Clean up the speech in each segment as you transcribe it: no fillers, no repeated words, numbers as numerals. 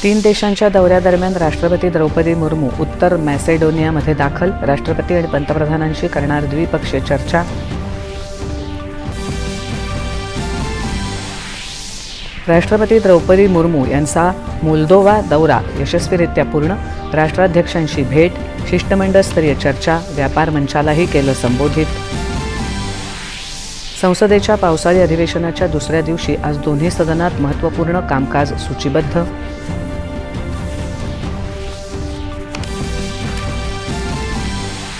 तीन देशांच्या दौऱ्यादरम्यान राष्ट्रपती द्रौपदी मुर्मू उत्तर मॅसेडोनियामध्ये दाखल. राष्ट्रपती आणि पंतप्रधानांशी करणार द्विपक्षीय चर्चा. राष्ट्रपती द्रौपदी मुर्मू यांचा मोल्दोवा दौरा यशस्वीरित्या पूर्ण. राष्ट्राध्यक्षांशी भेट, शिष्टमंडळस्तरीय चर्चा, व्यापार मंचालाही केलं संबोधित. संसदेच्या पावसाळी अधिवेशनाच्या दुसऱ्या दिवशी आज दोन्ही सदनात महत्त्वपूर्ण कामकाज सूचीबद्ध.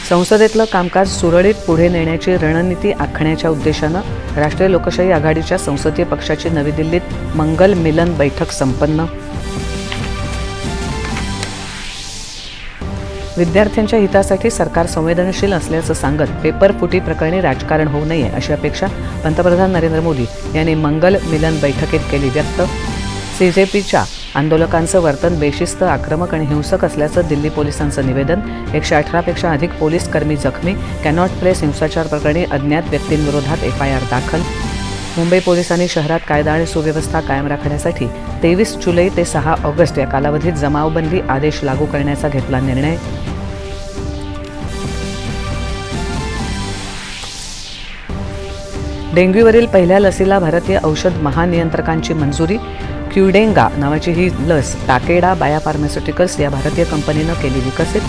संसदेतलं कामकाज सुरळीत पुढे नेण्याची रणनीती आखण्याच्या उद्देशानं राष्ट्रीय लोकशाही आघाडीच्या संसदीय पक्षाची नवी दिल्लीत मंगल मिलन बैठक संपन्न. विद्यार्थ्यांच्या हितासाठी सरकार संवेदनशील असल्याचं सांगत पेपरफुटी प्रकरणी राजकारण होऊ नये अशी अपेक्षा पंतप्रधान नरेंद्र मोदी यांनी मंगल मिलन बैठकीत केली व्यक्त. CJPच्या आंदोलकांचं वर्तन बेशिस्त, आक्रमक आणि हिंसक असल्याचं दिल्ली पोलिसांचं निवेदन. 118 पेक्षा अधिक पोलीस कर्मी जखमी. कॅनॉट प्लेस हिंसाचार प्रकरणी अज्ञात व्यक्तींविरोधात FIR दाखल. मुंबई पोलिसांनी शहरात कायदा आणि सुव्यवस्था कायम राखण्यासाठी 23 जुलै ते 6 ऑगस्ट या कालावधीत जमावबंदी आदेश लागू करण्याचा घेतला निर्णय. डेंग्यूवरील पहिल्या लसीला भारतीय औषध महानियंत्रकांची मंजुरी. क्युडेंगा नावाची ही लस टाकेडा बायोफार्मास्युटिकल्स या भारतीय कंपनीनं केली विकसित.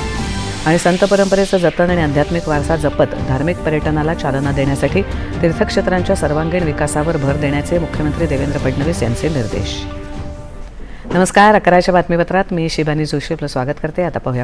आणि संत परंपरेचं जतन आणि आध्यात्मिक वारसा जपत धार्मिक पर्यटनाला चालना देण्यासाठी तीर्थक्षेत्रांच्या सर्वांगीण विकासावर भर देण्याचे मुख्यमंत्री देवेंद्र फडणवीस यांचे निर्देश. नमस्कार. 11च्या बातमीपत्रात मी शिबानी जोशी आपलं स्वागत करते. आता पाहूया